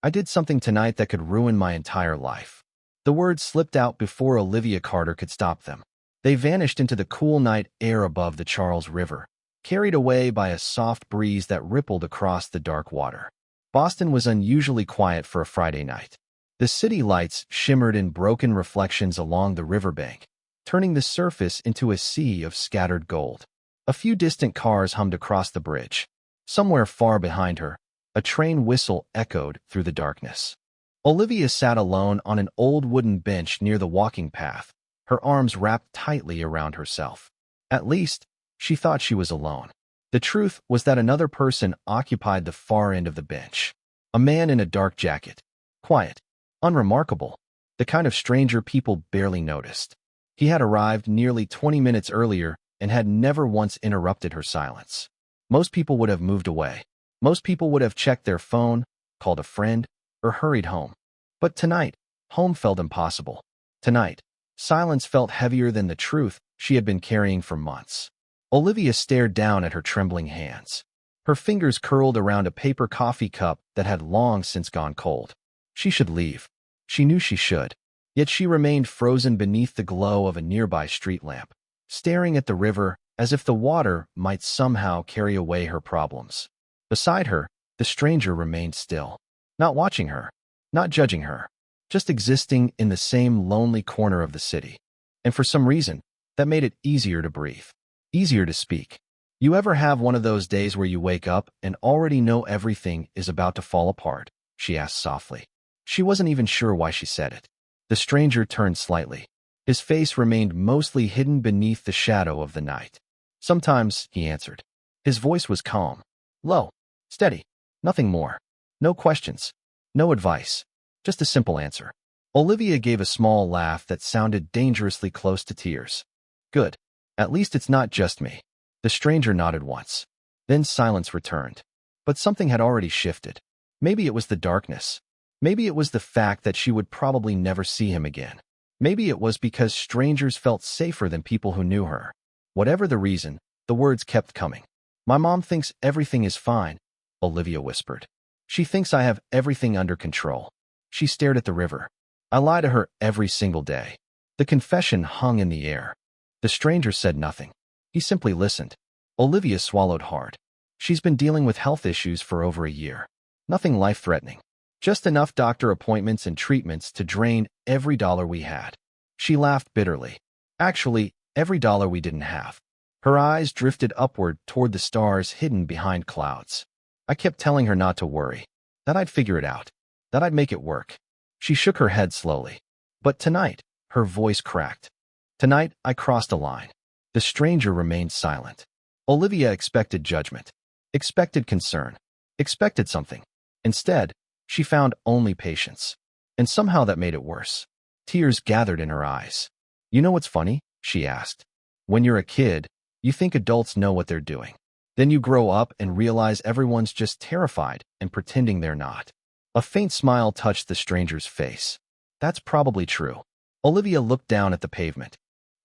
I did something tonight that could ruin my entire life." The words slipped out before Olivia Carter could stop them. They vanished into the cool night air above the Charles River, carried away by a soft breeze that rippled across the dark water. Boston was unusually quiet for a Friday night. The city lights shimmered in broken reflections along the riverbank, turning the surface into a sea of scattered gold. A few distant cars hummed across the bridge. Somewhere far behind her, a train whistle echoed through the darkness. Olivia sat alone on an old wooden bench near the walking path, her arms wrapped tightly around herself. At least, she thought she was alone. The truth was that another person occupied the far end of the bench. A man in a dark jacket. Quiet. Unremarkable. The kind of stranger people barely noticed. He had arrived nearly 20 minutes earlier and had never once interrupted her silence. Most people would have moved away. Most people would have checked their phone, called a friend, or hurried home. But tonight, home felt impossible. Tonight, silence felt heavier than the truth she had been carrying for months. Olivia stared down at her trembling hands. Her fingers curled around a paper coffee cup that had long since gone cold. She should leave. She knew she should. Yet she remained frozen beneath the glow of a nearby street lamp, staring at the river as if the water might somehow carry away her problems. Beside her, the stranger remained still, not watching her, not judging her, just existing in the same lonely corner of the city. And for some reason, that made it easier to breathe, easier to speak. You ever have one of those days where you wake up and already know everything is about to fall apart? She asked softly. She wasn't even sure why she said it. The stranger turned slightly. His face remained mostly hidden beneath the shadow of the night. "Sometimes," he answered. His voice was calm, low, steady, nothing more. No questions, no advice, just a simple answer. Olivia gave a small laugh that sounded dangerously close to tears. "Good. At least it's not just me." The stranger nodded once. Then silence returned. But something had already shifted. Maybe it was the darkness. Maybe it was the fact that she would probably never see him again. Maybe it was because strangers felt safer than people who knew her. Whatever the reason, the words kept coming. "My mom thinks everything is fine," Olivia whispered. "She thinks I have everything under control." She stared at the river. "I lie to her every single day." The confession hung in the air. The stranger said nothing. He simply listened. Olivia swallowed hard. She's been dealing with health issues for over a year. Nothing life-threatening. Just enough doctor appointments and treatments to drain every dollar we had. She laughed bitterly. Actually, every dollar we didn't have. Her eyes drifted upward toward the stars hidden behind clouds. "I kept telling her not to worry, that I'd figure it out, that I'd make it work." She shook her head slowly. "But tonight," her voice cracked. "Tonight, I crossed a line." The stranger remained silent. Olivia expected judgment, expected concern, expected something. Instead, she found only patience. And somehow that made it worse. Tears gathered in her eyes. "You know what's funny?" she asked. "When you're a kid, you think adults know what they're doing. Then you grow up and realize everyone's just terrified and pretending they're not." A faint smile touched the stranger's face. "That's probably true." Olivia looked down at the pavement.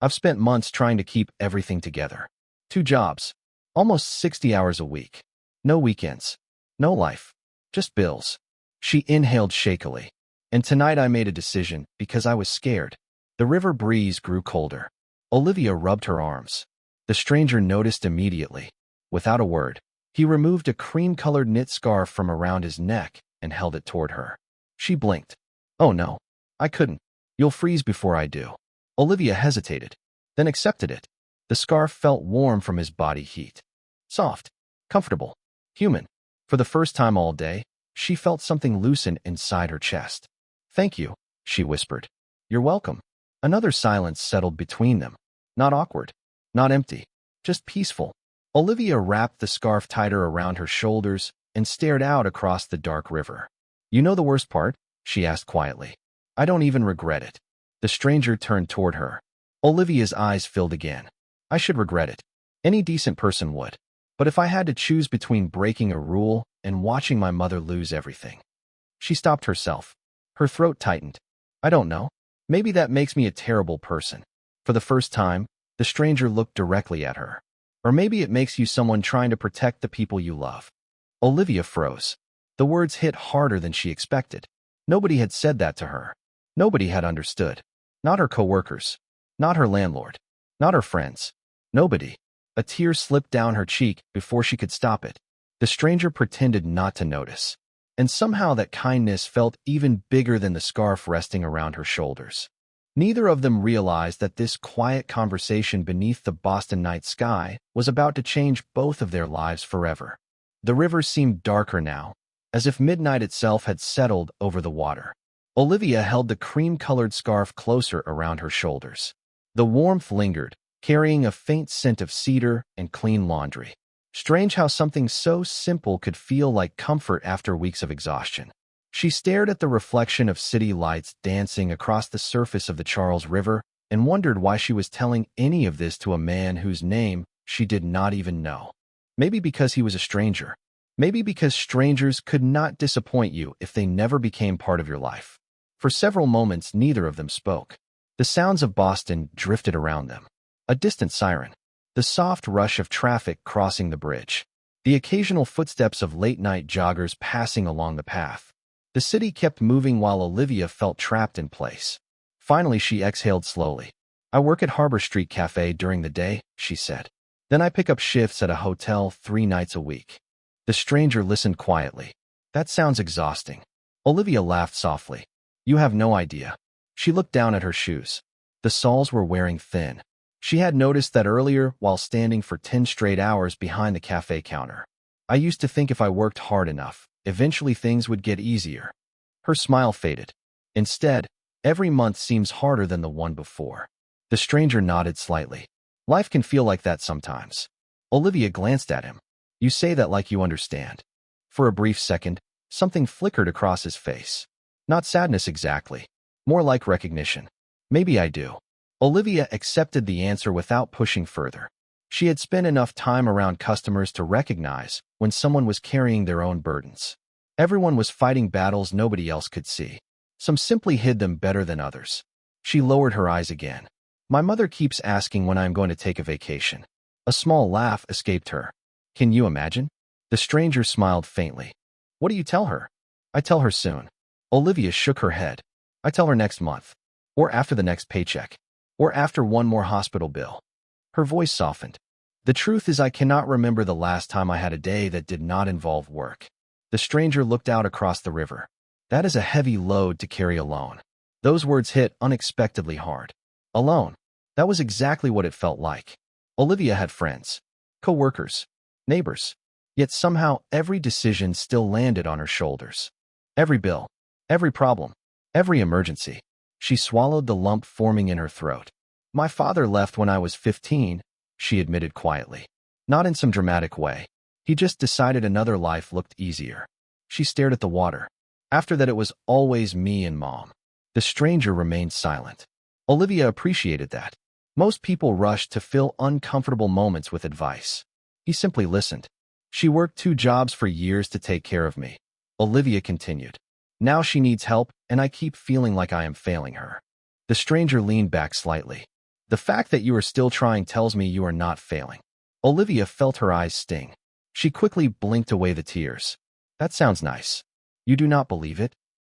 "I've spent months trying to keep everything together. 2 jobs, almost 60 hours a week. No weekends, no life, just bills." She inhaled shakily. "And tonight I made a decision because I was scared." The river breeze grew colder. Olivia rubbed her arms. The stranger noticed immediately. Without a word, he removed a cream-colored knit scarf from around his neck and held it toward her. She blinked. "Oh no, I couldn't. You'll freeze before I do." Olivia hesitated, then accepted it. The scarf felt warm from his body heat. Soft, comfortable, human. For the first time all day, she felt something loosen inside her chest. "Thank you," she whispered. "You're welcome." Another silence settled between them. Not awkward, not empty, just peaceful. Olivia wrapped the scarf tighter around her shoulders and stared out across the dark river. "You know the worst part?" she asked quietly. "I don't even regret it." The stranger turned toward her. Olivia's eyes filled again. "I should regret it. Any decent person would. But if I had to choose between breaking a rule and watching my mother lose everything." She stopped herself. Her throat tightened. "I don't know. Maybe that makes me a terrible person." For the first time, the stranger looked directly at her. "Or maybe it makes you someone trying to protect the people you love." Olivia froze. The words hit harder than she expected. Nobody had said that to her. Nobody had understood. Not her coworkers. Not her landlord. Not her friends. Nobody. A tear slipped down her cheek before she could stop it. The stranger pretended not to notice. And somehow that kindness felt even bigger than the scarf resting around her shoulders. Neither of them realized that this quiet conversation beneath the Boston night sky was about to change both of their lives forever. The river seemed darker now, as if midnight itself had settled over the water. Olivia held the cream-colored scarf closer around her shoulders. The warmth lingered, carrying a faint scent of cedar and clean laundry. Strange how something so simple could feel like comfort after weeks of exhaustion. She stared at the reflection of city lights dancing across the surface of the Charles River and wondered why she was telling any of this to a man whose name she did not even know. Maybe because he was a stranger. Maybe because strangers could not disappoint you if they never became part of your life. For several moments, neither of them spoke. The sounds of Boston drifted around them. A distant siren. The soft rush of traffic crossing the bridge. The occasional footsteps of late-night joggers passing along the path. The city kept moving while Olivia felt trapped in place. Finally, she exhaled slowly. "I work at Harbor Street Cafe during the day," she said. "Then I pick up shifts at a hotel 3 nights a week." The stranger listened quietly. "That sounds exhausting." Olivia laughed softly. "You have no idea." She looked down at her shoes. The soles were wearing thin. She had noticed that earlier while standing for 10 straight hours behind the cafe counter. "I used to think if I worked hard enough, eventually things would get easier." Her smile faded. Instead, every month seems harder than the one before. The stranger nodded slightly. "Life can feel like that sometimes." Olivia glanced at him. "You say that like you understand." For a brief second, something flickered across his face. Not sadness exactly. More like recognition. "Maybe I do." Olivia accepted the answer without pushing further. She had spent enough time around customers to recognize when someone was carrying their own burdens. Everyone was fighting battles nobody else could see. Some simply hid them better than others. She lowered her eyes again. "My mother keeps asking when I am going to take a vacation." A small laugh escaped her. "Can you imagine?" The stranger smiled faintly. "What do you tell her?" "I tell her soon." Olivia shook her head. "I tell her next month. Or after the next paycheck. Or after one more hospital bill." Her voice softened. "The truth is I cannot remember the last time I had a day that did not involve work." The stranger looked out across the river. "That is a heavy load to carry alone." Those words hit unexpectedly hard. Alone. That was exactly what it felt like. Olivia had friends, co-workers, neighbors. Yet somehow every decision still landed on her shoulders. Every bill, every problem, every emergency. She swallowed the lump forming in her throat. "My father left when I was 15, she admitted quietly. Not in some dramatic way. He just decided another life looked easier. She stared at the water. After that it was always me and Mom. The stranger remained silent. Olivia appreciated that. Most people rushed to fill uncomfortable moments with advice. He simply listened. She worked 2 jobs for years to take care of me. Olivia continued. Now she needs help, and I keep feeling like I am failing her. The stranger leaned back slightly. The fact that you are still trying tells me you are not failing. Olivia felt her eyes sting. She quickly blinked away the tears. That sounds nice. You do not believe it?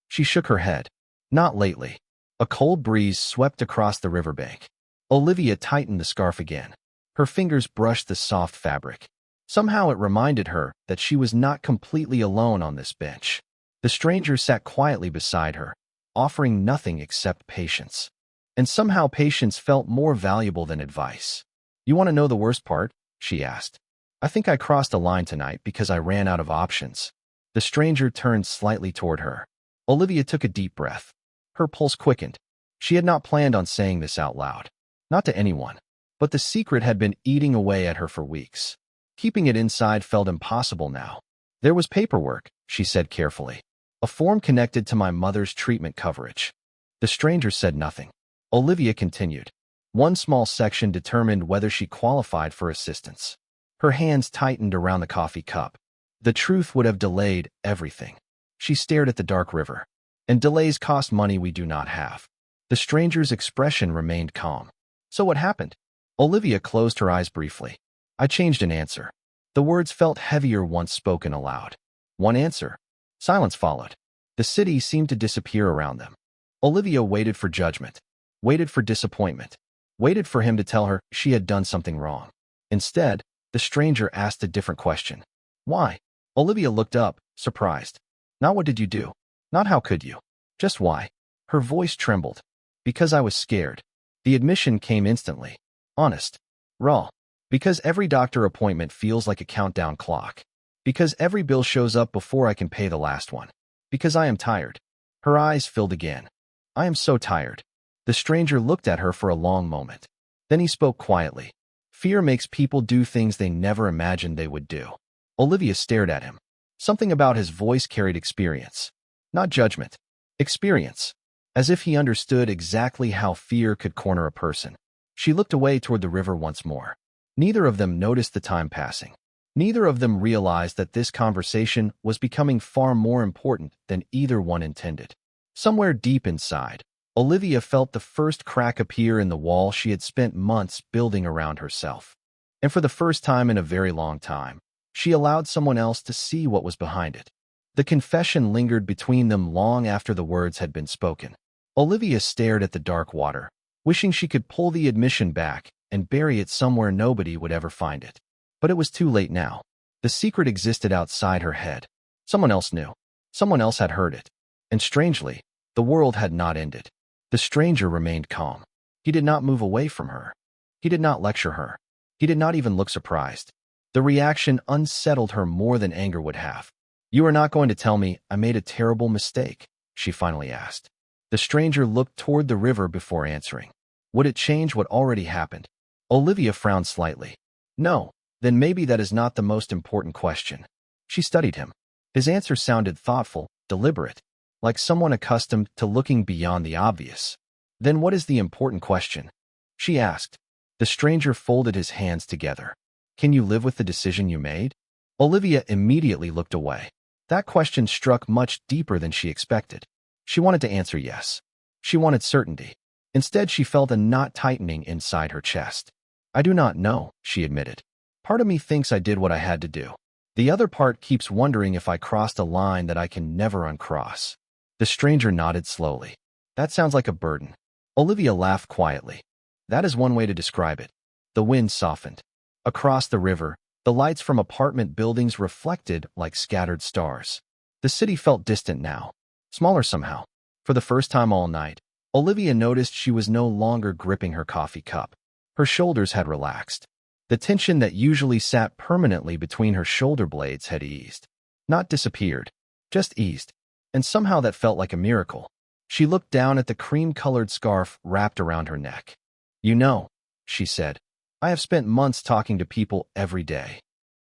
She shook her head. Not lately. A cold breeze swept across the riverbank. Olivia tightened the scarf again. Her fingers brushed the soft fabric. Somehow it reminded her that she was not completely alone on this bench. The stranger sat quietly beside her, offering nothing except patience. And somehow patience felt more valuable than advice. You want to know the worst part? She asked. I think I crossed a line tonight because I ran out of options. The stranger turned slightly toward her. Olivia took a deep breath. Her pulse quickened. She had not planned on saying this out loud. Not to anyone. But the secret had been eating away at her for weeks. Keeping it inside felt impossible now. There was paperwork, she said carefully. A form connected to my mother's treatment coverage. The stranger said nothing. Olivia continued. One small section determined whether she qualified for assistance. Her hands tightened around the coffee cup. The truth would have delayed everything. She stared at the dark river. And delays cost money we do not have. The stranger's expression remained calm. So what happened? Olivia closed her eyes briefly. I changed an answer. The words felt heavier once spoken aloud. One answer. Silence followed. The city seemed to disappear around them. Olivia waited for judgment, waited for disappointment, waited for him to tell her she had done something wrong. Instead, the stranger asked a different question. Why? Olivia looked up, surprised. Not what did you do? Not how could you? Just why? Her voice trembled. Because I was scared. The admission came instantly. Honest. Raw. Because every doctor appointment feels like a countdown clock. Because every bill shows up before I can pay the last one. Because I am tired. Her eyes filled again. I am so tired. The stranger looked at her for a long moment. Then he spoke quietly. Fear makes people do things they never imagined they would do. Olivia stared at him. Something about his voice carried experience. Not judgment. Experience. As if he understood exactly how fear could corner a person. She looked away toward the river once more. Neither of them noticed the time passing. Neither of them realized that this conversation was becoming far more important than either one intended. Somewhere deep inside, Olivia felt the first crack appear in the wall she had spent months building around herself. And for the first time in a very long time, she allowed someone else to see what was behind it. The confession lingered between them long after the words had been spoken. Olivia stared at the dark water, wishing she could pull the admission back and bury it somewhere nobody would ever find it. But it was too late now. The secret existed outside her head. Someone else knew. Someone else had heard it. And strangely, the world had not ended. The stranger remained calm. He did not move away from her. He did not lecture her. He did not even look surprised. The reaction unsettled her more than anger would have. You are not going to tell me I made a terrible mistake, she finally asked. The stranger looked toward the river before answering. Would it change what already happened? Olivia frowned slightly. No, then maybe that is not the most important question. She studied him. His answer sounded thoughtful, deliberate, like someone accustomed to looking beyond the obvious. Then what is the important question? She asked. The stranger folded his hands together. Can you live with the decision you made? Olivia immediately looked away. That question struck much deeper than she expected. She wanted to answer yes. She wanted certainty. Instead, she felt a knot tightening inside her chest. I do not know, she admitted. Part of me thinks I did what I had to do. The other part keeps wondering if I crossed a line that I can never uncross. The stranger nodded slowly. That sounds like a burden. Olivia laughed quietly. That is one way to describe it. The wind softened. Across the river, the lights from apartment buildings reflected like scattered stars. The city felt distant now, smaller somehow. For the first time all night, Olivia noticed she was no longer gripping her coffee cup. Her shoulders had relaxed. The tension that usually sat permanently between her shoulder blades had eased. Not disappeared, just eased. And somehow that felt like a miracle. She looked down at the cream-colored scarf wrapped around her neck. You know, she said, I have spent months talking to people every day.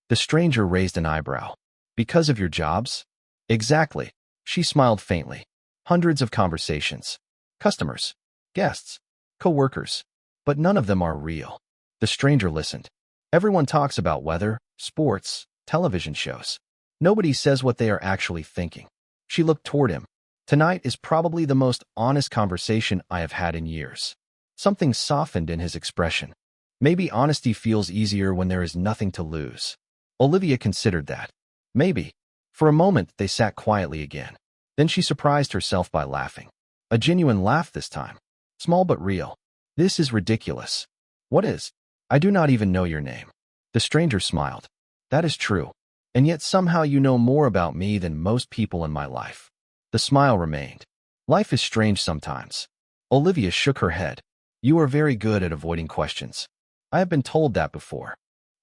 The stranger raised an eyebrow. Because of your jobs? Exactly. She smiled faintly. Hundreds of conversations. Customers. Guests. Co-workers. But none of them are real. The stranger listened. Everyone talks about weather, sports, television shows. Nobody says what they are actually thinking. She looked toward him. Tonight is probably the most honest conversation I have had in years. Something softened in his expression. Maybe honesty feels easier when there is nothing to lose. Olivia considered that. Maybe. For a moment, they sat quietly again. Then she surprised herself by laughing. A genuine laugh this time. Small but real. This is ridiculous. What is? I do not even know your name. The stranger smiled. That is true. And yet somehow you know more about me than most people in my life. The smile remained. Life is strange sometimes. Olivia shook her head. You are very good at avoiding questions. I have been told that before.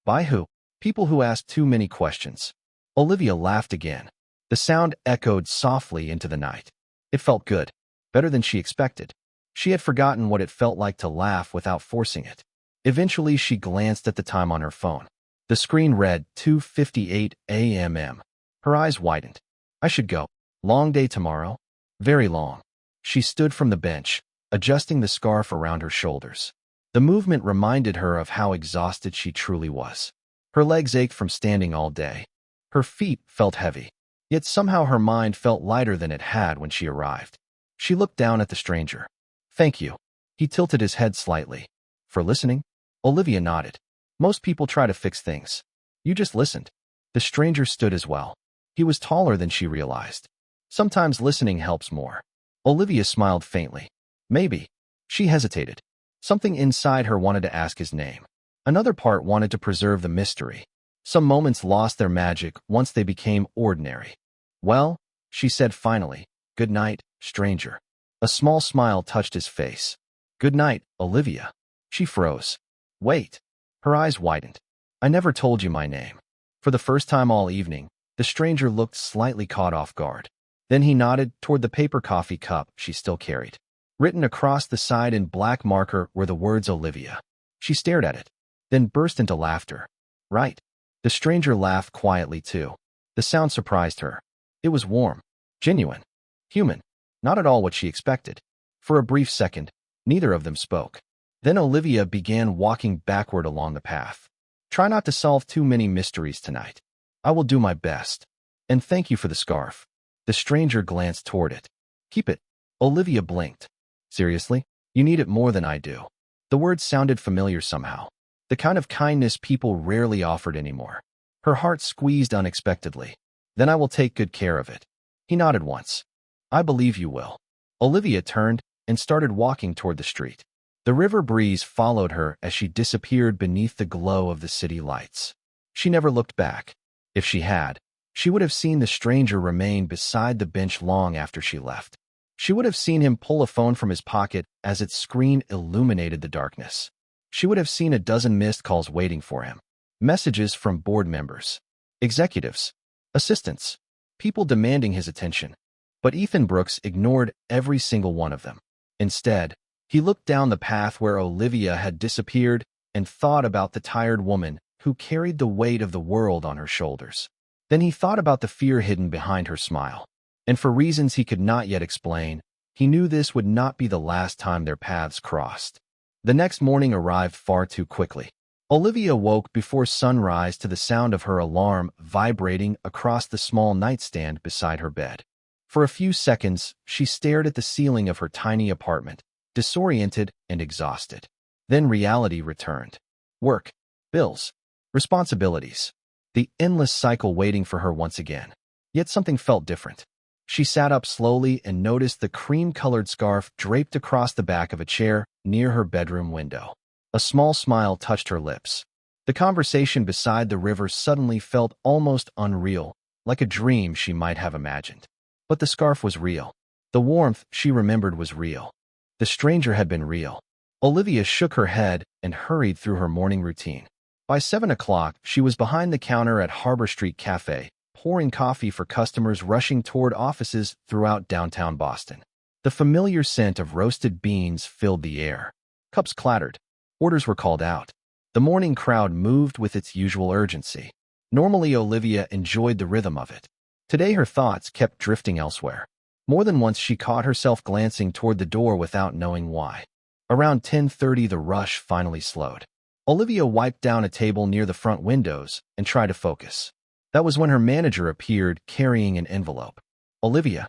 By who? People who ask too many questions. Olivia laughed again. The sound echoed softly into the night. It felt good. Better than she expected. She had forgotten what it felt like to laugh without forcing it. Eventually, she glanced at the time on her phone. The screen read 2:58 a.m. Her eyes widened. I should go. Long day tomorrow? Very long. She stood from the bench, adjusting the scarf around her shoulders. The movement reminded her of how exhausted she truly was. Her legs ached from standing all day. Her feet felt heavy. Yet somehow her mind felt lighter than it had when she arrived. She looked down at the stranger. Thank you. He tilted his head slightly. For listening? Olivia nodded. Most people try to fix things. You just listened. The stranger stood as well. He was taller than she realized. Sometimes listening helps more. Olivia smiled faintly. Maybe. She hesitated. Something inside her wanted to ask his name. Another part wanted to preserve the mystery. Some moments lost their magic once they became ordinary. Well, she said finally, good night, stranger. A small smile touched his face. Good night, Olivia. She froze. Wait. Her eyes widened. I never told you my name. For the first time all evening, the stranger looked slightly caught off guard. Then he nodded toward the paper coffee cup she still carried. Written across the side in black marker were the words Olivia. She stared at it, then burst into laughter. Right. The stranger laughed quietly too. The sound surprised her. It was warm, genuine, human, not at all what she expected. For a brief second, neither of them spoke. Then Olivia began walking backward along the path. Try not to solve too many mysteries tonight. I will do my best. And thank you for the scarf. The stranger glanced toward it. Keep it. Olivia blinked. Seriously? You need it more than I do. The words sounded familiar somehow. The kind of kindness people rarely offered anymore. Her heart squeezed unexpectedly. Then I will take good care of it. He nodded once. I believe you will. Olivia turned and started walking toward the street. The river breeze followed her as she disappeared beneath the glow of the city lights. She never looked back. If she had, she would have seen the stranger remain beside the bench long after she left. She would have seen him pull a phone from his pocket as its screen illuminated the darkness. She would have seen a dozen missed calls waiting for him. Messages from board members, executives, assistants, people demanding his attention. But Ethan Brooks ignored every single one of them. Instead, he looked down the path where Olivia had disappeared and thought about the tired woman who carried the weight of the world on her shoulders. Then he thought about the fear hidden behind her smile. And for reasons he could not yet explain, he knew this would not be the last time their paths crossed. The next morning arrived far too quickly. Olivia woke before sunrise to the sound of her alarm vibrating across the small nightstand beside her bed. For a few seconds, she stared at the ceiling of her tiny apartment, disoriented and exhausted. Then reality returned. Work, bills, responsibilities. The endless cycle waiting for her once again. Yet something felt different. She sat up slowly and noticed the cream-colored scarf draped across the back of a chair near her bedroom window. A small smile touched her lips. The conversation beside the river suddenly felt almost unreal, like a dream she might have imagined. But the scarf was real. The warmth she remembered was real. The stranger had been real. Olivia shook her head and hurried through her morning routine. By 7 o'clock, she was behind the counter at Harbor Street Cafe, pouring coffee for customers rushing toward offices throughout downtown Boston. The familiar scent of roasted beans filled the air. Cups clattered. Orders were called out. The morning crowd moved with its usual urgency. Normally, Olivia enjoyed the rhythm of it. Today, her thoughts kept drifting elsewhere. More than once, she caught herself glancing toward the door without knowing why. Around 10:30, the rush finally slowed. Olivia wiped down a table near the front windows and tried to focus. That was when her manager appeared carrying an envelope. Olivia.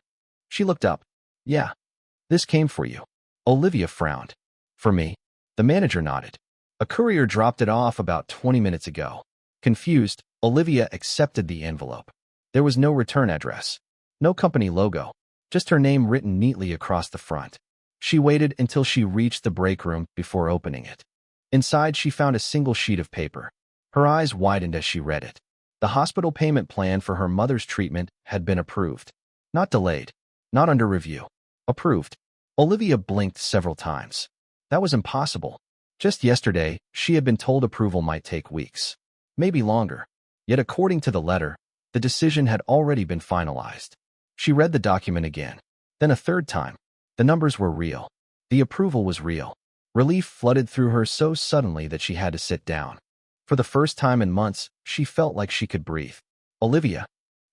She looked up. Yeah. This came for you. Olivia frowned. For me. The manager nodded. A courier dropped it off about 20 minutes ago. Confused, Olivia accepted the envelope. There was no return address. No company logo. Just her name written neatly across the front. She waited until she reached the break room before opening it. Inside, she found a single sheet of paper. Her eyes widened as she read it. The hospital payment plan for her mother's treatment had been approved. Not delayed. Not under review. Approved. Olivia blinked several times. That was impossible. Just yesterday, she had been told approval might take weeks. Maybe longer. Yet according to the letter, the decision had already been finalized. She read the document again. Then a third time. The numbers were real. The approval was real. Relief flooded through her so suddenly that she had to sit down. For the first time in months, she felt like she could breathe. Olivia.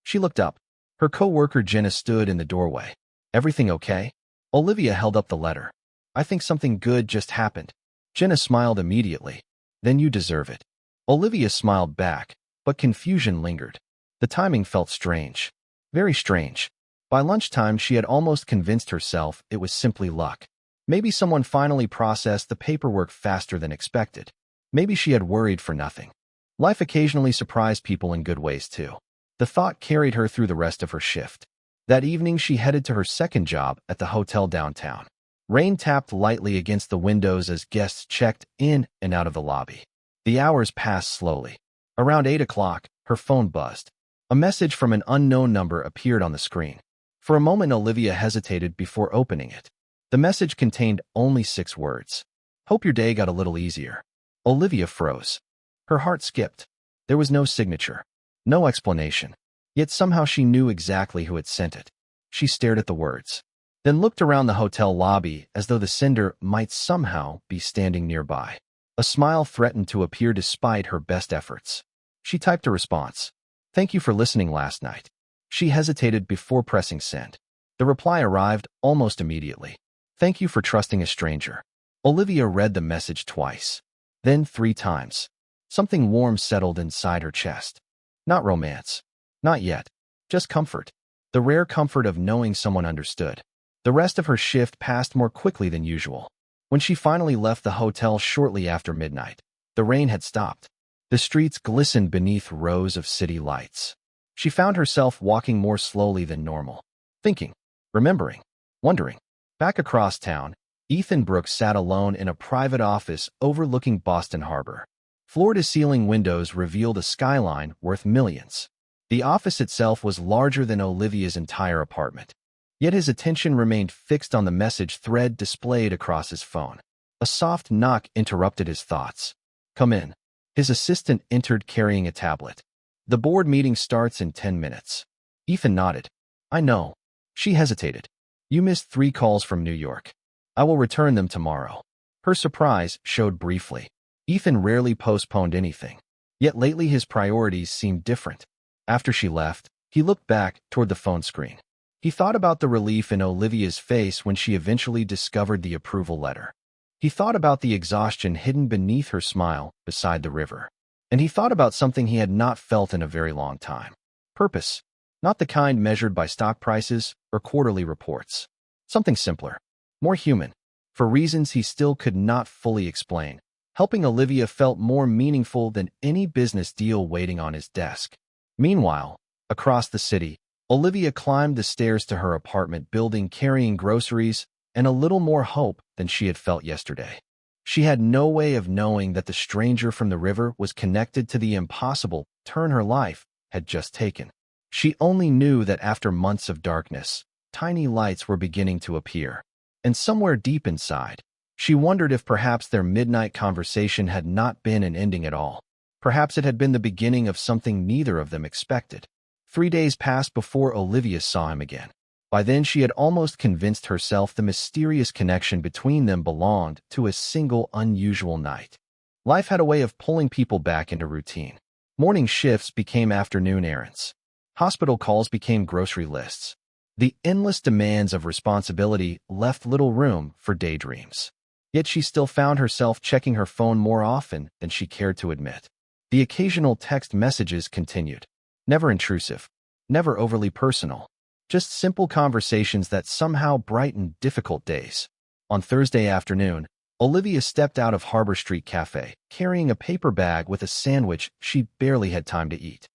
She looked up. Her co-worker Jenna stood in the doorway. Everything okay? Olivia held up the letter. I think something good just happened. Jenna smiled immediately. Then you deserve it. Olivia smiled back, but confusion lingered. The timing felt strange. Very strange. By lunchtime, she had almost convinced herself it was simply luck. Maybe someone finally processed the paperwork faster than expected. Maybe she had worried for nothing. Life occasionally surprised people in good ways too. The thought carried her through the rest of her shift. That evening, she headed to her second job at the hotel downtown. Rain tapped lightly against the windows as guests checked in and out of the lobby. The hours passed slowly. Around 8 o'clock, her phone buzzed. A message from an unknown number appeared on the screen. For a moment, Olivia hesitated before opening it. The message contained only 6 words. "Hope your day got a little easier." Olivia froze. Her heart skipped. There was no signature, no explanation. Yet somehow she knew exactly who had sent it. She stared at the words, then looked around the hotel lobby as though the sender might somehow be standing nearby. A smile threatened to appear despite her best efforts. She typed a response. "Thank you for listening last night." She hesitated before pressing send. The reply arrived almost immediately. "Thank you for trusting a stranger." Olivia read the message twice, then 3 times. Something warm settled inside her chest. Not romance. Not yet. Just comfort. The rare comfort of knowing someone understood. The rest of her shift passed more quickly than usual. When she finally left the hotel shortly after midnight, the rain had stopped. The streets glistened beneath rows of city lights. She found herself walking more slowly than normal, thinking, remembering, wondering. Back across town, Ethan Brooks sat alone in a private office overlooking Boston Harbor. Floor-to-ceiling windows revealed a skyline worth millions. The office itself was larger than Olivia's entire apartment. Yet his attention remained fixed on the message thread displayed across his phone. A soft knock interrupted his thoughts. "Come in." His assistant entered carrying a tablet. "The board meeting starts in 10 minutes. Ethan nodded. "I know." She hesitated. "You missed 3 calls from New York. I will return them tomorrow." Her surprise showed briefly. Ethan rarely postponed anything. Yet lately his priorities seemed different. After she left, he looked back toward the phone screen. He thought about the relief in Olivia's face when she eventually discovered the approval letter. He thought about the exhaustion hidden beneath her smile beside the river. And he thought about something he had not felt in a very long time. Purpose. Not the kind measured by stock prices or quarterly reports. Something simpler. More human. For reasons he still could not fully explain, helping Olivia felt more meaningful than any business deal waiting on his desk. Meanwhile, across the city, Olivia climbed the stairs to her apartment building carrying groceries and a little more hope than she had felt yesterday. She had no way of knowing that the stranger from the river was connected to the impossible turn her life had just taken. She only knew that after months of darkness, tiny lights were beginning to appear. And somewhere deep inside, she wondered if perhaps their midnight conversation had not been an ending at all. Perhaps it had been the beginning of something neither of them expected. 3 days passed before Olivia saw him again. By then she had almost convinced herself the mysterious connection between them belonged to a single unusual night. Life had a way of pulling people back into routine. Morning shifts became afternoon errands. Hospital calls became grocery lists. The endless demands of responsibility left little room for daydreams. Yet she still found herself checking her phone more often than she cared to admit. The occasional text messages continued. Never intrusive, never overly personal. Just simple conversations that somehow brightened difficult days. On Thursday afternoon, Olivia stepped out of Harbor Street Cafe, carrying a paper bag with a sandwich she barely had time to eat.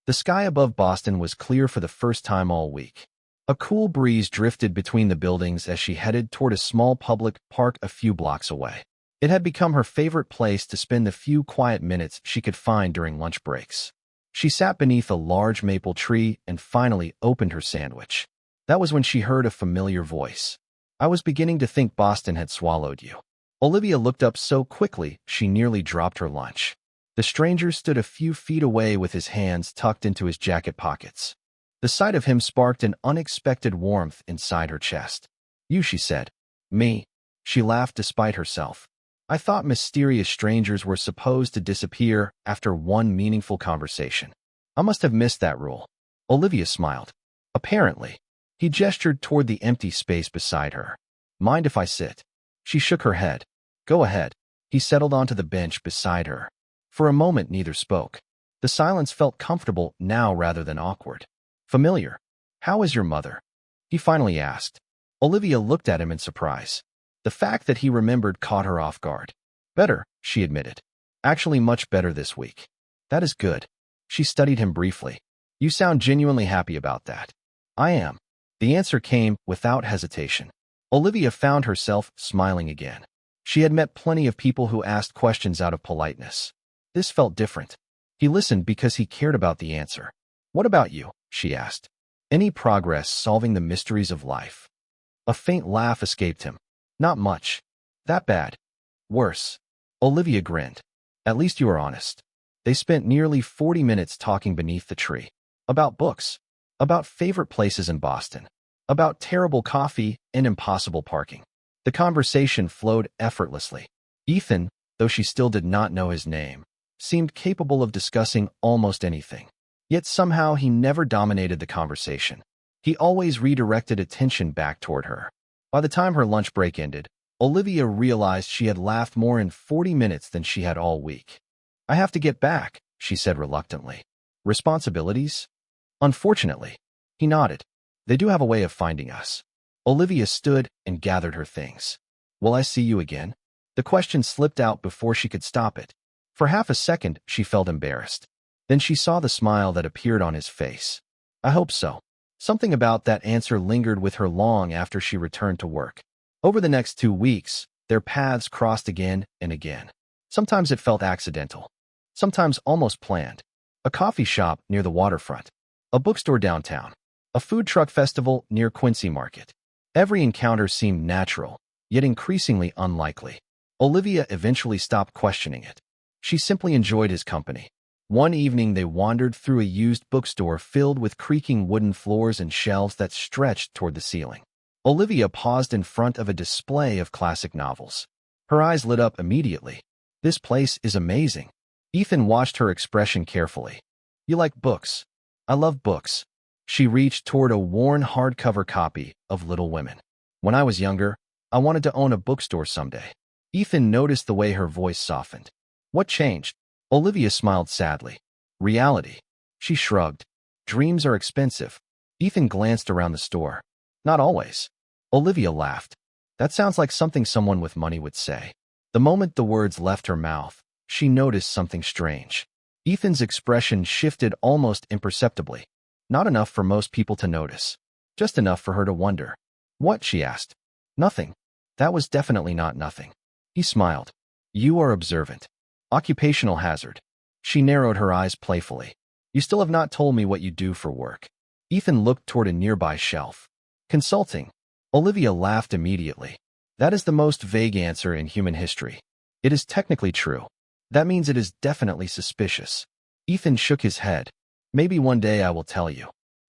The sky above Boston was clear for the first time all week. A cool breeze drifted between the buildings as she headed toward a small public park a few blocks away. It had become her favorite place to spend the few quiet minutes she could find during lunch breaks. She sat beneath a large maple tree and finally opened her sandwich. That was when she heard a familiar voice. "I was beginning to think Boston had swallowed you." Olivia looked up so quickly she nearly dropped her lunch. The stranger stood a few feet away with his hands tucked into his jacket pockets. The sight of him sparked an unexpected warmth inside her chest. "You," she said. "Me?" She laughed despite herself. "I thought mysterious strangers were supposed to disappear after one meaningful conversation. I must have missed that rule." Olivia smiled. "Apparently." He gestured toward the empty space beside her. "Mind if I sit?" She shook her head. "Go ahead." He settled onto the bench beside her. For a moment neither spoke. The silence felt comfortable now rather than awkward. Familiar. "How is your mother?" he finally asked. Olivia looked at him in surprise. The fact that he remembered caught her off guard. "Better," she admitted. "Actually much better this week." "That is good." She studied him briefly. You sound genuinely happy about that. I am. The answer came without hesitation. Olivia found herself smiling again. She had met plenty of people who asked questions out of politeness. This felt different. He listened because he cared about the answer. What about you? She asked. Any progress solving the mysteries of life? A faint laugh escaped him. Not much. That bad. Worse. Olivia grinned. At least you are honest. They spent nearly 40 minutes talking beneath the tree. About books. About favorite places in Boston. About terrible coffee and impossible parking. The conversation flowed effortlessly. Ethan, though she still did not know his name, seemed capable of discussing almost anything. Yet somehow he never dominated the conversation. He always redirected attention back toward her. By the time her lunch break ended, Olivia realized she had laughed more in 40 minutes than she had all week. I have to get back, she said reluctantly. Responsibilities? Unfortunately. He nodded. They do have a way of finding us. Olivia stood and gathered her things. Will I see you again? The question slipped out before she could stop it. For half a second, she felt embarrassed. Then she saw the smile that appeared on his face. I hope so. Something about that answer lingered with her long after she returned to work. Over the next 2 weeks, their paths crossed again and again. Sometimes it felt accidental. Sometimes almost planned. A coffee shop near the waterfront. A bookstore downtown. A food truck festival near Quincy Market. Every encounter seemed natural, yet increasingly unlikely. Olivia eventually stopped questioning it. She simply enjoyed his company. One evening they wandered through a used bookstore filled with creaking wooden floors and shelves that stretched toward the ceiling. Olivia paused in front of a display of classic novels. Her eyes lit up immediately. This place is amazing. Ethan watched her expression carefully. You like books? I love books. She reached toward a worn hardcover copy of Little Women. When I was younger, I wanted to own a bookstore someday. Ethan noticed the way her voice softened. What changed? Olivia smiled sadly. Reality. She shrugged. Dreams are expensive. Ethan glanced around the store. Not always. Olivia laughed. That sounds like something someone with money would say. The moment the words left her mouth, she noticed something strange. Ethan's expression shifted almost imperceptibly. Not enough for most people to notice. Just enough for her to wonder. What? She asked. Nothing. That was definitely not nothing. He smiled. You are observant. Occupational hazard. She narrowed her eyes playfully. You still have not told me what you do for work. Ethan looked toward a nearby shelf. Consulting. Olivia laughed immediately. That is the most vague answer in human history. It is technically true. That means it is definitely suspicious. Ethan shook his head. Maybe one day I will tell you.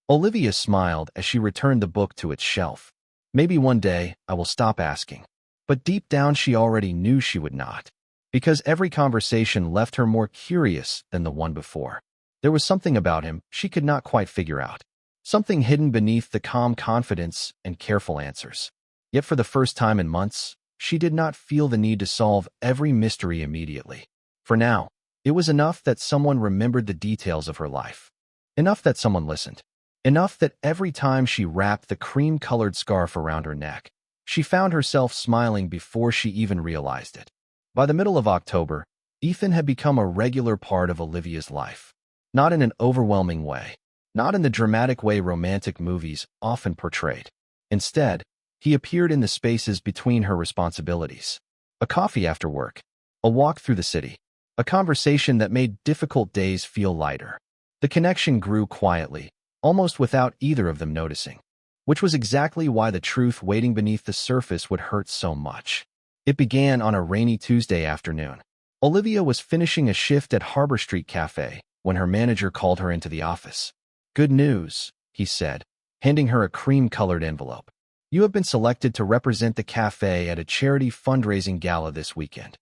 Olivia smiled as she returned the book to its shelf. Maybe one day I will stop asking. But deep down she already knew she would not. Because every conversation left her more curious than the one before. There was something about him she could not quite figure out. Something hidden beneath the calm confidence and careful answers. Yet for the first time in months, she did not feel the need to solve every mystery immediately. For now, it was enough that someone remembered the details of her life. Enough that someone listened. Enough that every time she wrapped the cream-colored scarf around her neck, she found herself smiling before she even realized it. By the middle of October, Ethan had become a regular part of Olivia's life. Not in an overwhelming way. Not in the dramatic way romantic movies often portrayed. Instead, he appeared in the spaces between her responsibilities. A coffee after work. A walk through the city. A conversation that made difficult days feel lighter. The connection grew quietly, almost without either of them noticing. Which was exactly why the truth waiting beneath the surface would hurt so much. It began on a rainy Tuesday afternoon. Olivia was finishing a shift at Harbor Street Cafe when her manager called her into the office. Good news, he said, handing her a cream-colored envelope. You have been selected to represent the cafe at a charity fundraising gala this weekend.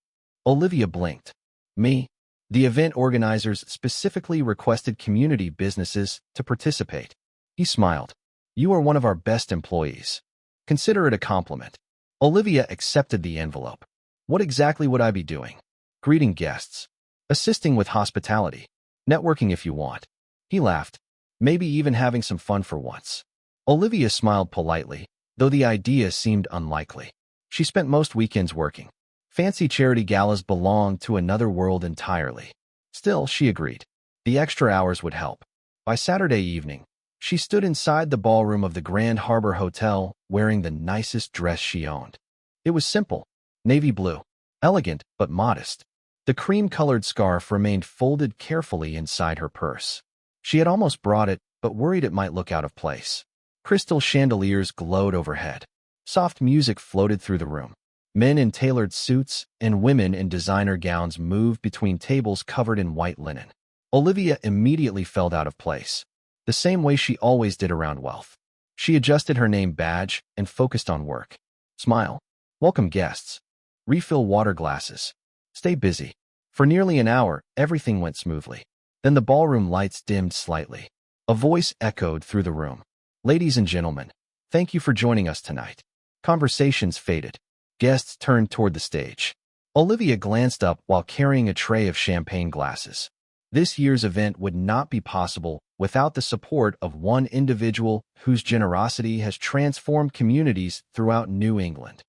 Olivia blinked. Me? The event organizers specifically requested community businesses to participate. He smiled. You are one of our best employees. Consider it a compliment. Olivia accepted the envelope. What exactly would I be doing? Greeting guests. Assisting with hospitality. Networking if you want. He laughed. Maybe even having some fun for once. Olivia smiled politely, though the idea seemed unlikely. She spent most weekends working. Fancy charity galas belonged to another world entirely. Still, she agreed. The extra hours would help. By Saturday evening, she stood inside the ballroom of the Grand Harbor Hotel wearing the nicest dress she owned. It was simple, navy blue, elegant but modest. The cream-colored scarf remained folded carefully inside her purse. She had almost brought it, but worried it might look out of place. Crystal chandeliers glowed overhead. Soft music floated through the room. Men in tailored suits and women in designer gowns moved between tables covered in white linen. Olivia immediately felt out of place, the same way she always did around wealth. She adjusted her name badge and focused on work. Smile. Welcome guests. Refill water glasses. Stay busy. For nearly an hour, everything went smoothly. Then the ballroom lights dimmed slightly. A voice echoed through the room. Ladies and gentlemen, thank you for joining us tonight. Conversations faded. Guests turned toward the stage. Olivia glanced up while carrying a tray of champagne glasses. This year's event would not be possible without the support of one individual whose generosity has transformed communities throughout New England.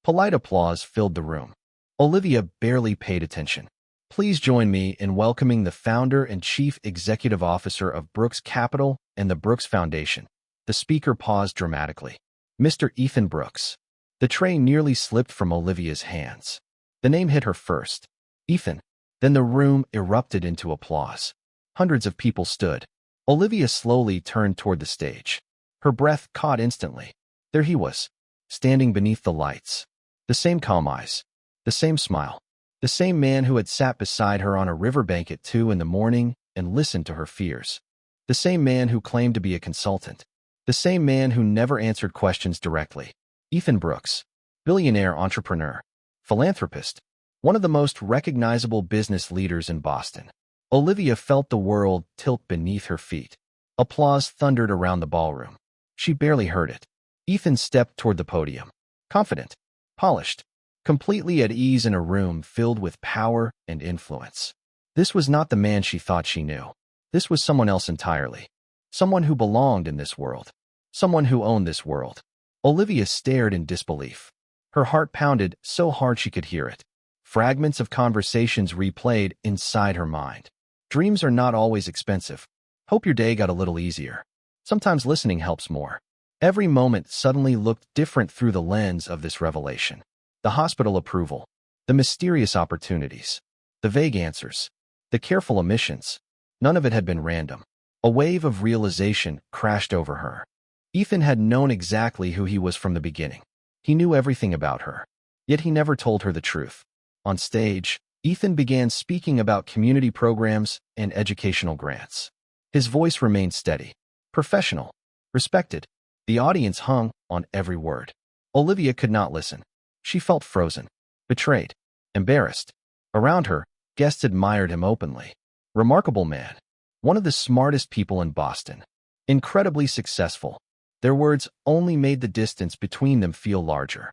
Polite applause filled the room. Olivia barely paid attention. Please join me in welcoming the founder and chief executive officer of Brooks Capital and the Brooks Foundation. The speaker paused dramatically. Mr. Ethan Brooks. The tray nearly slipped from Olivia's hands. The name hit her first. Ethan. Then the room erupted into applause. Hundreds of people stood. Olivia slowly turned toward the stage. Her breath caught instantly. There he was, standing beneath the lights. The same calm eyes. The same smile. The same man who had sat beside her on a riverbank at 2 in the morning and listened to her fears. The same man who claimed to be a consultant. The same man who never answered questions directly. Ethan Brooks, billionaire entrepreneur, philanthropist, one of the most recognizable business leaders in Boston. Olivia felt the world tilt beneath her feet. Applause thundered around the ballroom. She barely heard it. Ethan stepped toward the podium. Confident, polished, completely at ease in a room filled with power and influence. This was not the man she thought she knew. This was someone else entirely. Someone who belonged in this world. Someone who owned this world. Olivia stared in disbelief. Her heart pounded so hard she could hear it. Fragments of conversations replayed inside her mind. Dreams are not always expensive. Hope your day got a little easier. Sometimes listening helps more. Every moment suddenly looked different through the lens of this revelation. The hospital approval. The mysterious opportunities. The vague answers. The careful omissions. None of it had been random. A wave of realization crashed over her. Ethan had known exactly who he was from the beginning. He knew everything about her. Yet he never told her the truth. On stage, Ethan began speaking about community programs and educational grants. His voice remained steady, professional, respected. The audience hung on every word. Olivia could not listen. She felt frozen, betrayed, embarrassed. Around her, guests admired him openly. Remarkable man. One of the smartest people in Boston. Incredibly successful. Their words only made the distance between them feel larger.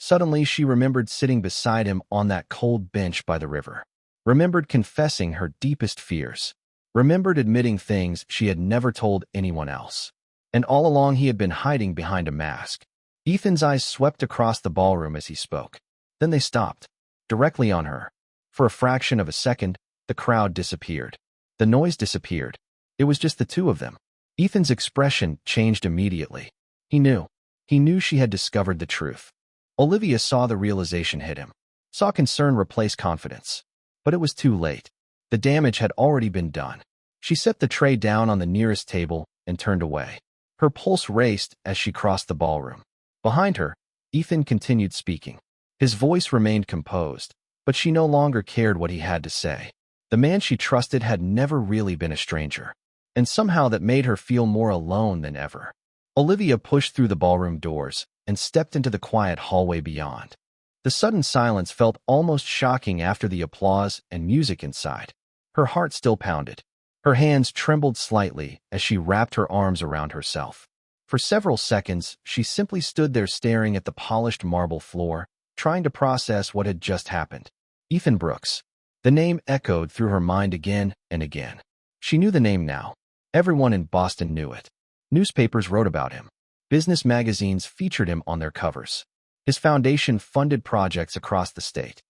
Suddenly, she remembered sitting beside him on that cold bench by the river. Remembered confessing her deepest fears. Remembered admitting things she had never told anyone else. And all along he had been hiding behind a mask. Ethan's eyes swept across the ballroom as he spoke. Then they stopped, directly on her. For a fraction of a second, the crowd disappeared. The noise disappeared. It was just the two of them. Ethan's expression changed immediately. He knew. He knew she had discovered the truth. Olivia saw the realization hit him. Saw concern replace confidence. But it was too late. The damage had already been done. She set the tray down on the nearest table and turned away. Her pulse raced as she crossed the ballroom. Behind her, Ethan continued speaking. His voice remained composed, but she no longer cared what he had to say. The man she trusted had never really been a stranger. And somehow that made her feel more alone than ever. Olivia pushed through the ballroom doors and stepped into the quiet hallway beyond. The sudden silence felt almost shocking after the applause and music inside. Her heart still pounded. Her hands trembled slightly as she wrapped her arms around herself. For several seconds, she simply stood there staring at the polished marble floor, trying to process what had just happened. Ethan Brooks. The name echoed through her mind again and again. She knew the name now. Everyone in Boston knew it. Newspapers wrote about him. Business magazines featured him on their covers. His foundation funded projects across the state.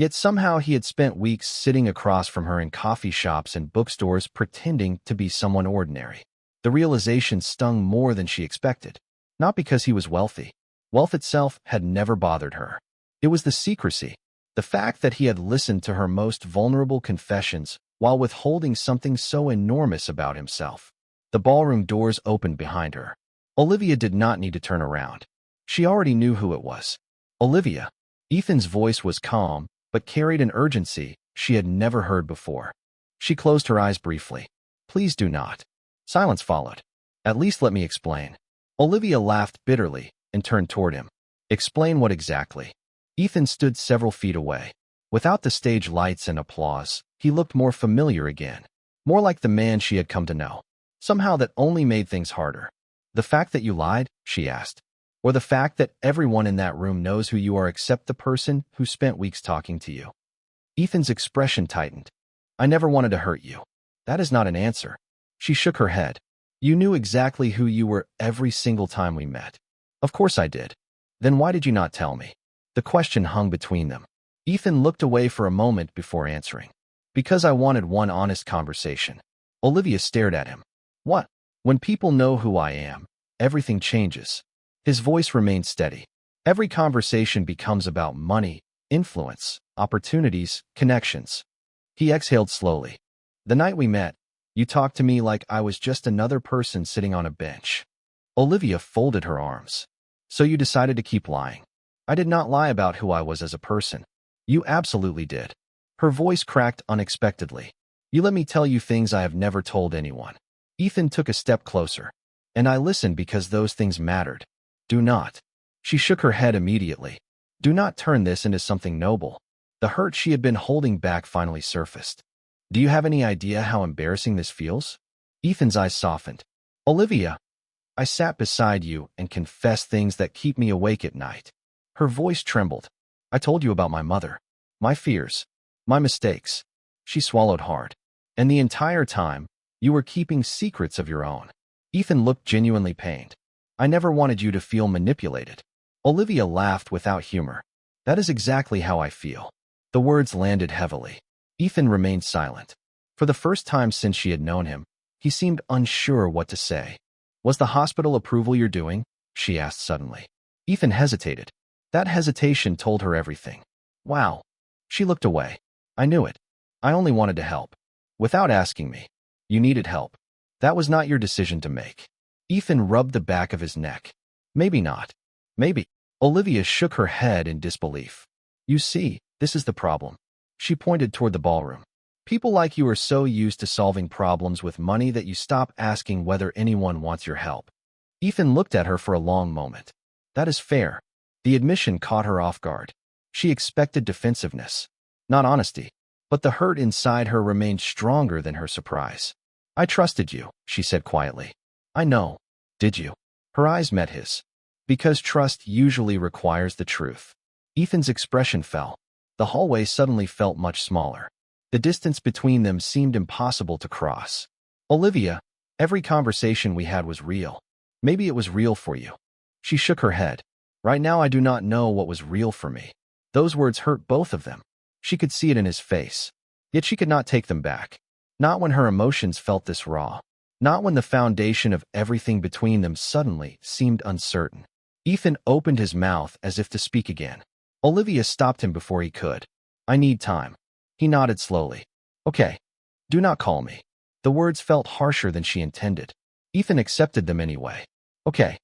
Yet somehow he had spent weeks sitting across from her in coffee shops and bookstores pretending to be someone ordinary. The realization stung more than she expected. Not because he was wealthy. Wealth itself had never bothered her. It was the secrecy, the fact that he had listened to her most vulnerable confessions while withholding something so enormous about himself. The ballroom doors opened behind her. Olivia did not need to turn around. She already knew who it was. Olivia. Ethan's voice was calm, but carried an urgency she had never heard before. She closed her eyes briefly. Please do not. Silence followed. At least let me explain. Olivia laughed bitterly and turned toward him. Explain what exactly? Ethan stood several feet away. Without the stage lights and applause, he looked more familiar again. More like the man she had come to know. Somehow that only made things harder. The fact that you lied? She asked. Or the fact that everyone in that room knows who you are except the person who spent weeks talking to you? Ethan's expression tightened. I never wanted to hurt you. That is not an answer. She shook her head. You knew exactly who you were every single time we met. Of course I did. Then why did you not tell me? The question hung between them. Ethan looked away for a moment before answering. Because I wanted one honest conversation. Olivia stared at him. What? When people know who I am, everything changes. His voice remained steady. Every conversation becomes about money, influence, opportunities, connections. He exhaled slowly. The night we met, you talked to me like I was just another person sitting on a bench. Olivia folded her arms. So you decided to keep lying. I did not lie about who I was as a person. You absolutely did. Her voice cracked unexpectedly. You let me tell you things I have never told anyone. Ethan took a step closer. And I listened because those things mattered. Do not. She shook her head immediately. Do not turn this into something noble. The hurt she had been holding back finally surfaced. Do you have any idea how embarrassing this feels? Ethan's eyes softened. Olivia, I sat beside you and confessed things that keep me awake at night. Her voice trembled. I told you about my mother, my fears, my mistakes. She swallowed hard. And the entire time, you were keeping secrets of your own. Ethan looked genuinely pained. I never wanted you to feel manipulated. Olivia laughed without humor. That is exactly how I feel. The words landed heavily. Ethan remained silent. For the first time since she had known him, he seemed unsure what to say. Was the hospital approval you're doing? She asked suddenly. Ethan hesitated. That hesitation told her everything. Wow. She looked away. I knew it. I only wanted to help. Without asking me. You needed help. That was not your decision to make. Ethan rubbed the back of his neck. Maybe not. Maybe. Olivia shook her head in disbelief. You see, this is the problem. She pointed toward the ballroom. People like you are so used to solving problems with money that you stop asking whether anyone wants your help. Ethan looked at her for a long moment. That is fair. The admission caught her off guard. She expected defensiveness, not honesty. But the hurt inside her remained stronger than her surprise. I trusted you, she said quietly. I know. Did you? Her eyes met his. Because trust usually requires the truth. Ethan's expression fell. The hallway suddenly felt much smaller. The distance between them seemed impossible to cross. Olivia, every conversation we had was real. Maybe it was real for you. She shook her head. Right now I do not know what was real for me. Those words hurt both of them. She could see it in his face. Yet she could not take them back. Not when her emotions felt this raw. Not when the foundation of everything between them suddenly seemed uncertain. Ethan opened his mouth as if to speak again. Olivia stopped him before he could. I need time. He nodded slowly. Okay. Do not call me. The words felt harsher than she intended. Ethan accepted them anyway. Okay.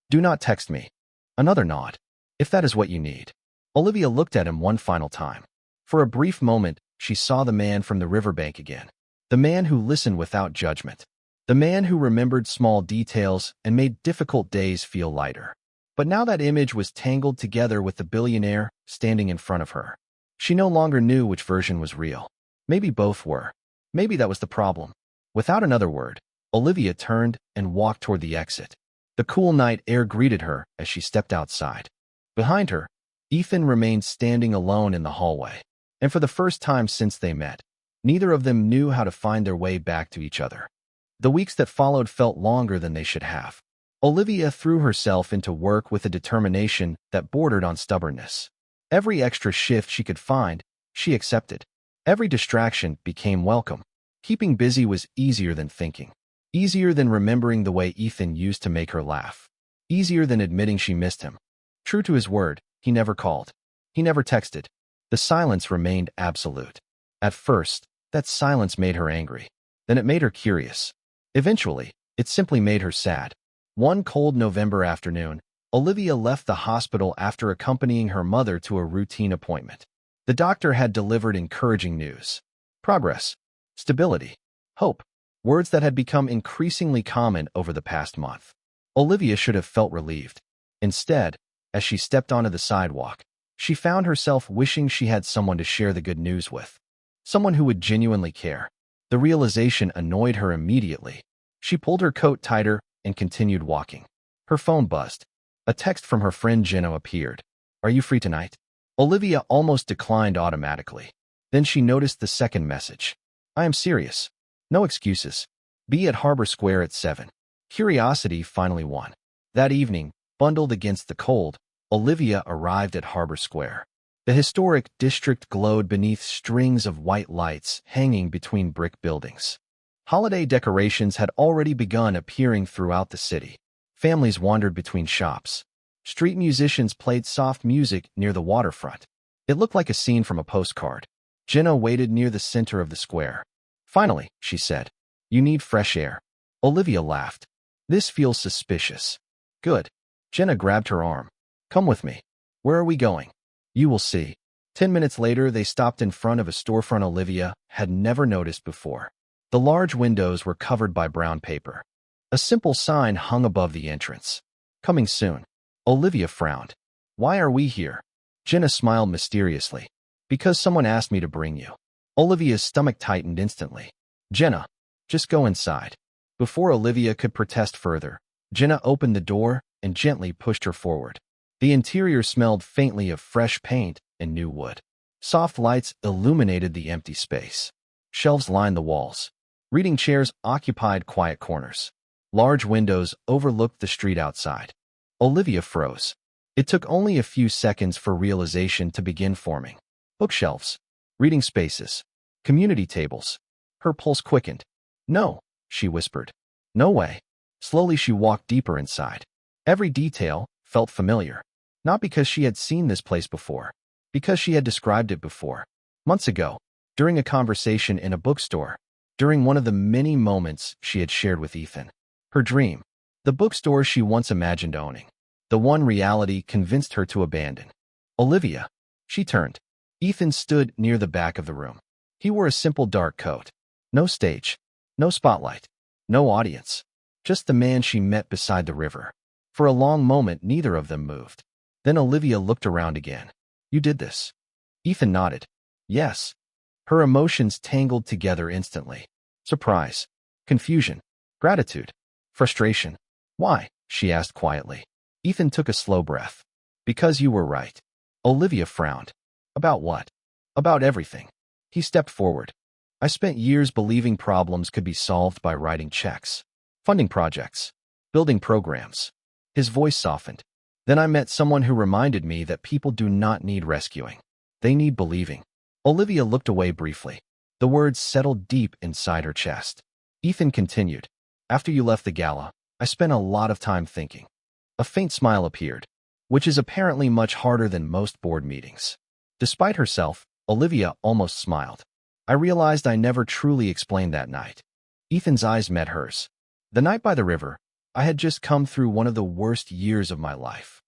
Do not text me. Another nod. If that is what you need. Olivia looked at him one final time. For a brief moment, she saw the man from the riverbank again. The man who listened without judgment. The man who remembered small details and made difficult days feel lighter. But now that image was tangled together with the billionaire standing in front of her. She no longer knew which version was real. Maybe both were. Maybe that was the problem. Without another word, Olivia turned and walked toward the exit. The cool night air greeted her as she stepped outside. Behind her, Ethan remained standing alone in the hallway. And for the first time since they met, neither of them knew how to find their way back to each other. The weeks that followed felt longer than they should have. Olivia threw herself into work with a determination that bordered on stubbornness. Every extra shift she could find, She accepted. Every distraction became welcome. Keeping busy was easier than thinking. Easier than remembering the way Ethan used to make her laugh. Easier than admitting she missed him. True to his word, he never called. He never texted. The silence remained absolute. At first, that silence made her angry. Then it made her curious. Eventually, it simply made her sad. One cold November afternoon, Olivia left the hospital after accompanying her mother to a routine appointment. The doctor had delivered encouraging news. Progress, stability, hope, words that had become increasingly common over the past month. Olivia should have felt relieved. Instead, as she stepped onto the sidewalk, she found herself wishing she had someone to share the good news with. Someone who would genuinely care. The realization annoyed her immediately. She pulled her coat tighter and continued walking. Her phone buzzed. A text from her friend Jenna appeared. "Are you free tonight?" Olivia almost declined automatically. Then she noticed the second message. "I am serious. No excuses. Be at Harbor Square at 7. Curiosity finally won. That evening, bundled against the cold, Olivia arrived at Harbor Square. The historic district glowed beneath strings of white lights hanging between brick buildings. Holiday decorations had already begun appearing throughout the city. Families wandered between shops. Street musicians played soft music near the waterfront. It looked like a scene from a postcard. Jenna waited near the center of the square. "Finally," she said. "You need fresh air." Olivia laughed. "This feels suspicious." "Good." Jenna grabbed her arm. "Come with me." "Where are we going?" "You will see." 10 minutes later, they stopped in front of a storefront Olivia had never noticed before. The large windows were covered by brown paper. A simple sign hung above the entrance. "Coming soon." Olivia frowned. "Why are we here?" Jenna smiled mysteriously. "Because someone asked me to bring you." Olivia's stomach tightened instantly. "Jenna, just go inside." Before Olivia could protest further, Jenna opened the door and gently pushed her forward. The interior smelled faintly of fresh paint and new wood. Soft lights illuminated the empty space. Shelves lined the walls. Reading chairs occupied quiet corners. Large windows overlooked the street outside. Olivia froze. It took only a few seconds for realization to begin forming. Bookshelves, reading spaces, community tables. Her pulse quickened. "No," she whispered. "No way." Slowly she walked deeper inside. Every detail felt familiar. Not because she had seen this place before, because she had described it before. Months ago, during a conversation in a bookstore, during one of the many moments she had shared with Ethan. Her dream, the bookstore she once imagined owning, the one reality convinced her to abandon. "Olivia." She turned. Ethan stood near the back of the room. He wore a simple dark coat. No stage, no spotlight, no audience. Just the man she met beside the river. For a long moment, neither of them moved. Then Olivia looked around again. "You did this?" Ethan nodded. "Yes." Her emotions tangled together instantly. Surprise, confusion, gratitude, frustration. "Why?" she asked quietly. Ethan took a slow breath. "Because you were right." Olivia frowned. "About what?" "About everything." He stepped forward. "I spent years believing problems could be solved by writing checks, funding projects, building programs." His voice softened. "Then I met someone who reminded me that people do not need rescuing. They need believing." Olivia looked away briefly. The words settled deep inside her chest. Ethan continued. "After you left the gala, I spent a lot of time thinking." A faint smile appeared, which is apparently much harder than most board meetings. Despite herself, Olivia almost smiled. "I realized I never truly explained that night." Ethan's eyes met hers. "The night by the river, I had just come through one of the worst years of my life."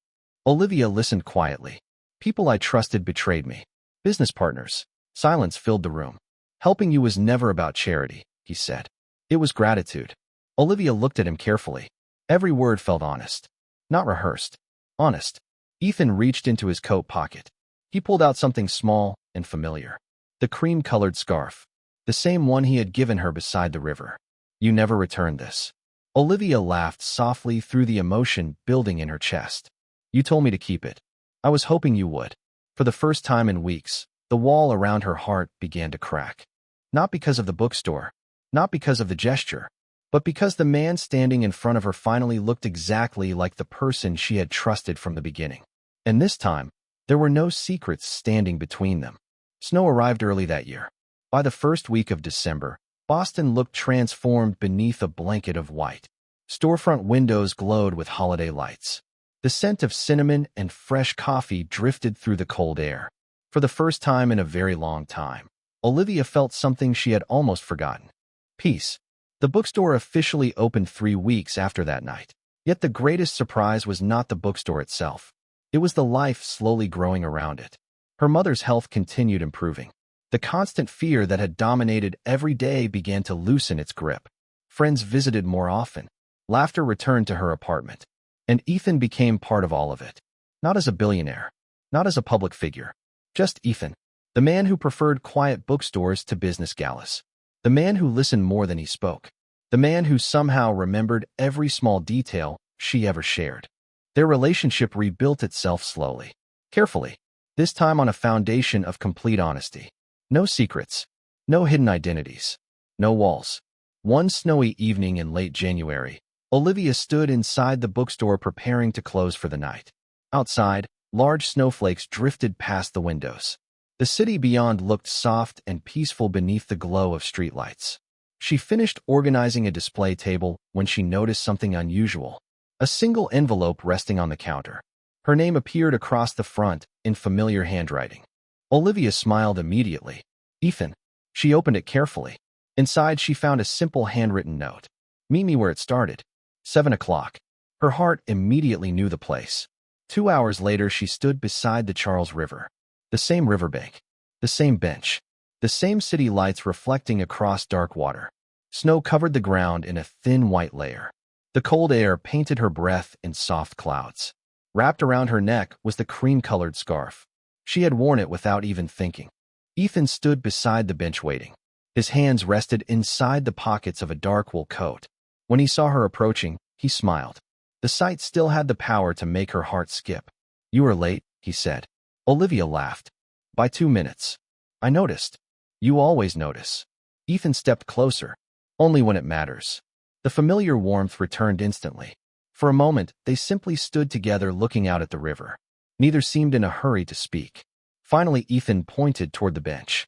Olivia listened quietly. "People I trusted betrayed me. Business partners." Silence filled the room. "Helping you was never about charity," he said. "It was gratitude." Olivia looked at him carefully. Every word felt honest. Not rehearsed. Honest. Ethan reached into his coat pocket. He pulled out something small and familiar. The cream-colored scarf. The same one he had given her beside the river. "You never returned this." Olivia laughed softly through the emotion building in her chest. "You told me to keep it. I was hoping you would." For the first time in weeks, the wall around her heart began to crack. Not because of the bookstore, not because of the gesture, but because the man standing in front of her finally looked exactly like the person she had trusted from the beginning. And this time, there were no secrets standing between them. Snow arrived early that year. By the first week of December, Boston looked transformed beneath a blanket of white. Storefront windows glowed with holiday lights. The scent of cinnamon and fresh coffee drifted through the cold air. For the first time in a very long time, Olivia felt something she had almost forgotten. Peace. The bookstore officially opened 3 weeks after that night. Yet the greatest surprise was not the bookstore itself. It was the life slowly growing around it. Her mother's health continued improving. The constant fear that had dominated every day began to loosen its grip. Friends visited more often. Laughter returned to her apartment. And Ethan became part of all of it. Not as a billionaire. Not as a public figure. Just Ethan. The man who preferred quiet bookstores to business galas. The man who listened more than he spoke. The man who somehow remembered every small detail she ever shared. Their relationship rebuilt itself slowly. Carefully. This time on a foundation of complete honesty. No secrets. No hidden identities. No walls. One snowy evening in late January, Olivia stood inside the bookstore preparing to close for the night. Outside, large snowflakes drifted past the windows. The city beyond looked soft and peaceful beneath the glow of streetlights. She finished organizing a display table when she noticed something unusual. A single envelope resting on the counter. Her name appeared across the front in familiar handwriting. Olivia smiled immediately. Ethan. She opened it carefully. Inside, she found a simple handwritten note. Meet me where it started. 7 o'clock. Her heart immediately knew the place. 2 hours later, she stood beside the Charles River. The same riverbank. The same bench. The same city lights reflecting across dark water. Snow covered the ground in a thin white layer. The cold air painted her breath in soft clouds. Wrapped around her neck was the cream-colored scarf. She had worn it without even thinking. Ethan stood beside the bench waiting. His hands rested inside the pockets of a dark wool coat. When he saw her approaching, he smiled. The sight still had the power to make her heart skip. You are late, he said. Olivia laughed. By 2 minutes. I noticed. You always notice. Ethan stepped closer. Only when it matters. The familiar warmth returned instantly. For a moment, they simply stood together looking out at the river. Neither seemed in a hurry to speak. Finally, Ethan pointed toward the bench.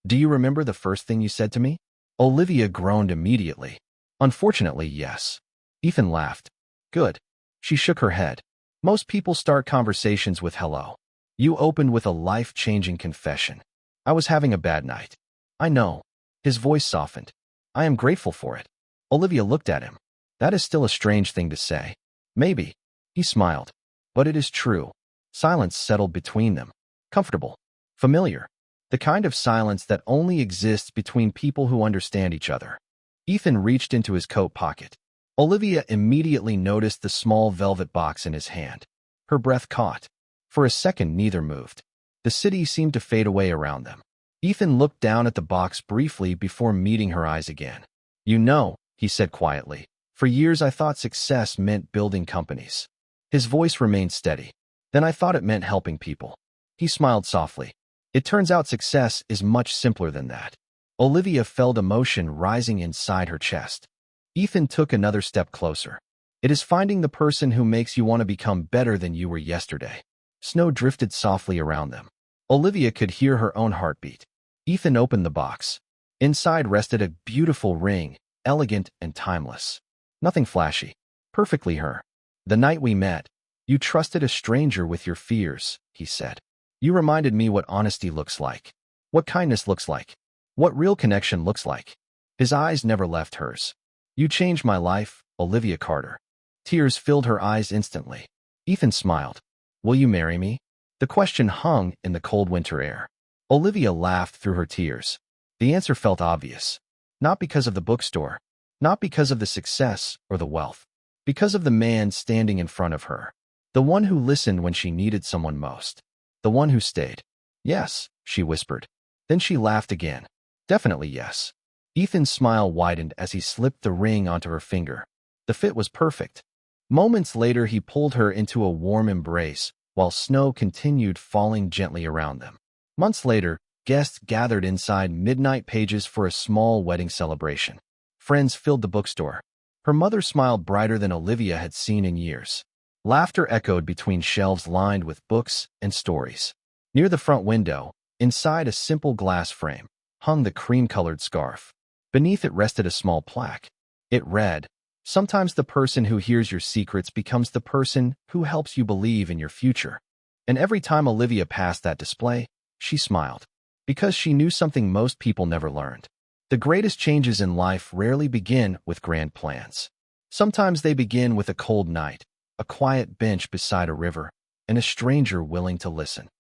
Do you remember the first thing you said to me? Olivia groaned immediately. Unfortunately, yes. Ethan laughed. Good. She shook her head. Most people start conversations with hello. You opened with a life-changing confession. I was having a bad night. I know. His voice softened. I am grateful for it. Olivia looked at him. That is still a strange thing to say. Maybe. He smiled. But it is true. Silence settled between them. Comfortable. Familiar. The kind of silence that only exists between people who understand each other. Ethan reached into his coat pocket. Olivia immediately noticed the small velvet box in his hand. Her breath caught. For a second, neither moved. The city seemed to fade away around them. Ethan looked down at the box briefly before meeting her eyes again. You know, he said quietly, for years I thought success meant building companies. His voice remained steady. Then I thought it meant helping people. He smiled softly. It turns out success is much simpler than that. Olivia felt emotion rising inside her chest. Ethan took another step closer. It is finding the person who makes you want to become better than you were yesterday. Snow drifted softly around them. Olivia could hear her own heartbeat. Ethan opened the box. Inside rested a beautiful ring, elegant and timeless. Nothing flashy. Perfectly her. The night we met, you trusted a stranger with your fears, he said. You reminded me what honesty looks like. What kindness looks like. What real connection looks like. His eyes never left hers. You changed my life, Olivia Carter. Tears filled her eyes instantly. Ethan smiled. Will you marry me? The question hung in the cold winter air. Olivia laughed through her tears. The answer felt obvious. Not because of the bookstore. Not because of the success or the wealth. Because of the man standing in front of her. The one who listened when she needed someone most. The one who stayed. Yes, she whispered. Then she laughed again. Definitely yes. Ethan's smile widened as he slipped the ring onto her finger. The fit was perfect. Moments later, he pulled her into a warm embrace, while snow continued falling gently around them. Months later, guests gathered inside Midnight Pages for a small wedding celebration. Friends filled the bookstore. Her mother smiled brighter than Olivia had seen in years. Laughter echoed between shelves lined with books and stories. Near the front window, Inside a simple glass frame hung the cream-colored scarf. Beneath it rested a small plaque. It read, "Sometimes the person who hears your secrets becomes the person who helps you believe in your future." And every time Olivia passed that display, she smiled, because she knew something most people never learned. The greatest changes in life rarely begin with grand plans. Sometimes they begin with a cold night, a quiet bench beside a river, and a stranger willing to listen.